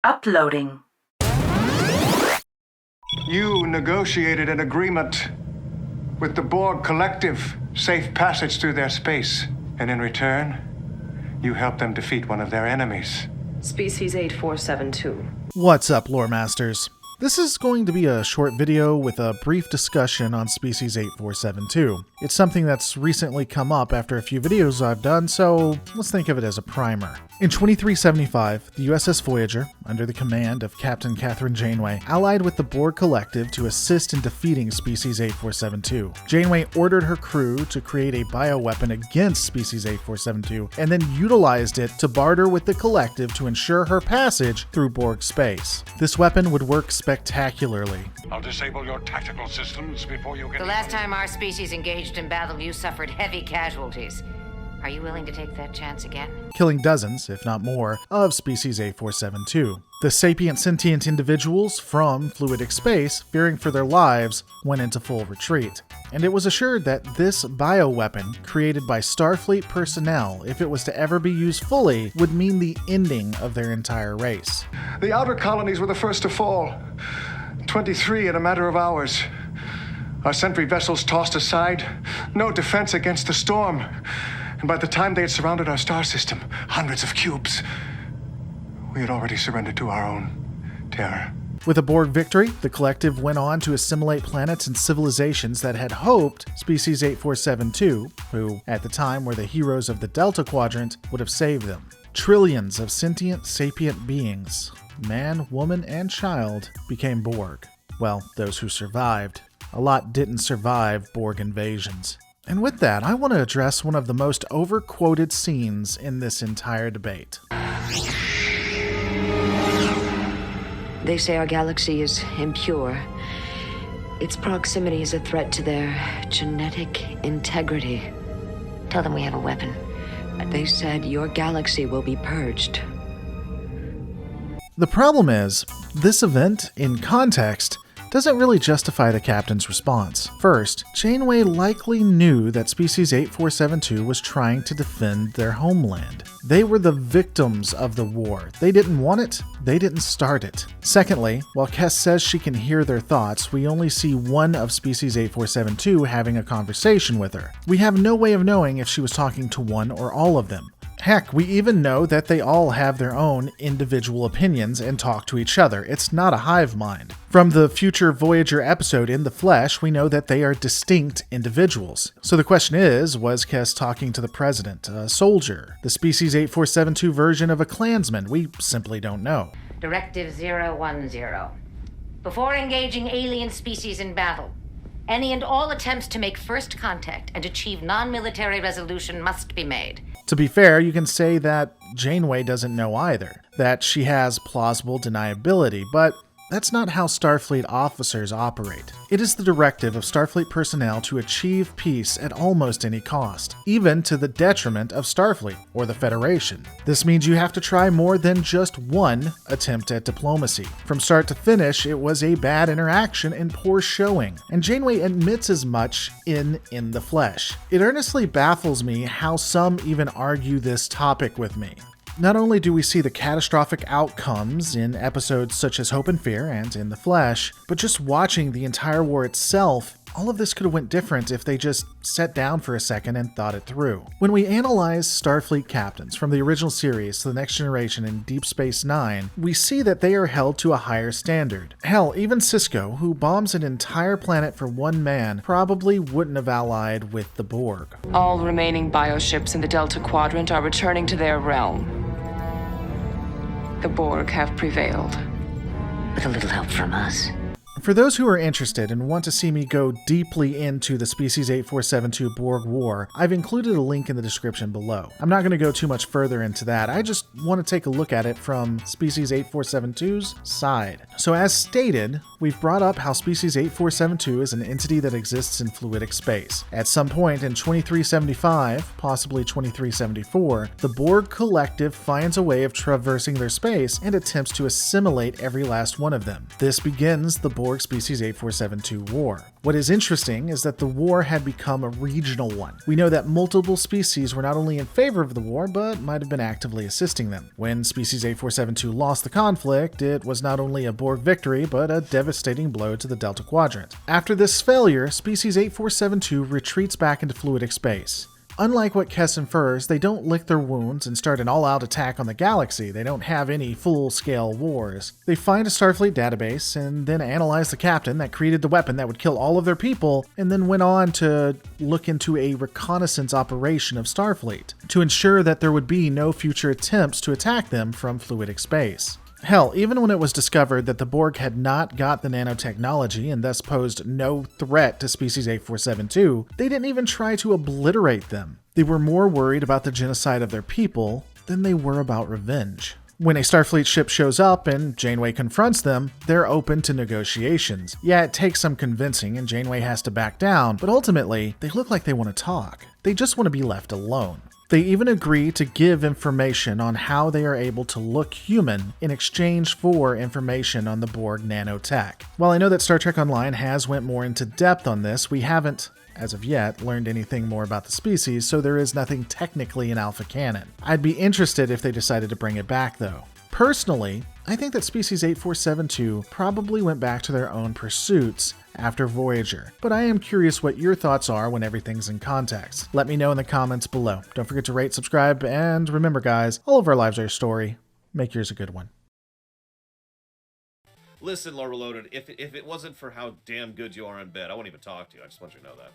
Uploading. You negotiated an agreement with the Borg Collective, safe passage through their space. And in return, you helped them defeat one of their enemies. Species 8472. What's up, Lore Masters? This is going to be a short video with a brief discussion on Species 8472. It's something that's recently come up after a few videos I've done, so let's think of it as a primer. In 2375, the USS Voyager, under the command of Captain Catherine Janeway, allied with the Borg Collective to assist in defeating Species 8472. Janeway ordered her crew to create a bioweapon against Species 8472, and then utilized it to barter with the Collective to ensure her passage through Borg space. This weapon would work spectacularly. I'll disable your tactical systems before you get... The last time our species engaged in battle, you suffered heavy casualties. Are you willing to take that chance again? Killing dozens, if not more, of Species 8472. The sapient sentient individuals from fluidic space, fearing for their lives, went into full retreat. And it was assured that this bioweapon, created by Starfleet personnel, if it was to ever be used fully, would mean the ending of their entire race. The outer colonies were the first to fall. 23 in a matter of hours. Our sentry vessels tossed aside, no defense against the storm. And by the time they had surrounded our star system, hundreds of cubes, we had already surrendered to our own terror. With a Borg victory, the Collective went on to assimilate planets and civilizations that had hoped Species 8472, who at the time were the heroes of the Delta Quadrant, would have saved them. Trillions of sentient, sapient beings, man, woman, and child, became Borg. Well, those who survived. A lot didn't survive Borg invasions. And with that, I want to address one of the most overquoted scenes in this entire debate. They say our galaxy is impure. Its proximity is a threat to their genetic integrity. Tell them we have a weapon. They said your galaxy will be purged. The problem is, this event, in context, doesn't really justify the captain's response. First, Janeway likely knew that Species 8472 was trying to defend their homeland. They were the victims of the war. They didn't want it, they didn't start it. Secondly, while Kes says she can hear their thoughts, we only see one of Species 8472 having a conversation with her. We have no way of knowing if she was talking to one or all of them. Heck, we even know that they all have their own individual opinions and talk to each other. It's not a hive mind. From the future Voyager episode In the Flesh, we know that they are distinct individuals. So the question is, was Kes talking to the President, a soldier, the Species 8472 version of a Klansman? We simply don't know. Directive 010. Before engaging alien species in battle, any and all attempts to make first contact and achieve non-military resolution must be made. To be fair, you can say that Janeway doesn't know either, that she has plausible deniability, but that's not how Starfleet officers operate. It is the directive of Starfleet personnel to achieve peace at almost any cost, even to the detriment of Starfleet or the Federation. This means you have to try more than just one attempt at diplomacy. From start to finish, it was a bad interaction and poor showing, and Janeway admits as much in the Flesh. It earnestly baffles me how some even argue this topic with me. Not only do we see the catastrophic outcomes in episodes such as Hope and Fear and In the Flesh, but just watching the entire war itself, all of this could have went different if they just sat down for a second and thought it through. When we analyze Starfleet captains from the original series to the Next Generation and Deep Space Nine, we see that they are held to a higher standard. Hell, even Sisko, who bombs an entire planet for one man, probably wouldn't have allied with the Borg. All remaining bioships in the Delta Quadrant are returning to their realm. The Borg have prevailed. With a little help from us. For those who are interested and want to see me go deeply into the Species 8472 Borg War, I've included a link in the description below. I'm not going to go too much further into that, I just want to take a look at it from Species 8472's side. So as stated, We've brought up how Species 8472 is an entity that exists in fluidic space. At some point in 2375, possibly 2374, the Borg Collective finds a way of traversing their space and attempts to assimilate every last one of them. This begins the Borg Species 8472 war. What is interesting is that the war had become a regional one. We know that multiple species were not only in favor of the war, but might have been actively assisting them. When Species 8472 lost the conflict, it was not only a Borg victory, but a devastating blow to the Delta Quadrant. After this failure, Species 8472 retreats back into fluidic space. Unlike what Kess infers, they don't lick their wounds and start an all-out attack on the galaxy. They don't have any full-scale wars. They find a Starfleet database and then analyze the captain that created the weapon that would kill all of their people, and then went on to look into a reconnaissance operation of Starfleet to ensure that there would be no future attempts to attack them from fluidic space. Hell, even when it was discovered that the Borg had not got the nanotechnology and thus posed no threat to Species 8472, they didn't even try to obliterate them. They were more worried about the genocide of their people than they were about revenge. When a Starfleet ship shows up and Janeway confronts them, they're open to negotiations. Yeah, it takes some convincing and Janeway has to back down, but ultimately, they look like they want to talk. They just want to be left alone. They even agree to give information on how they are able to look human in exchange for information on the Borg nanotech. While I know that Star Trek Online has went more into depth on this, we haven't, as of yet, learned anything more about the species, so there is nothing technically in Alpha Canon. I'd be interested if they decided to bring it back, though. Personally, I think that Species 8472 probably went back to their own pursuits after Voyager, but I am curious what your thoughts are when everything's in context. Let me know in the comments below. Don't forget to rate, subscribe, and remember guys, all of our lives are a story. Make yours a good one. Listen, Laura Reloaded, if it wasn't for how damn good you are in bed, I wouldn't even talk to you. I just want you to know that.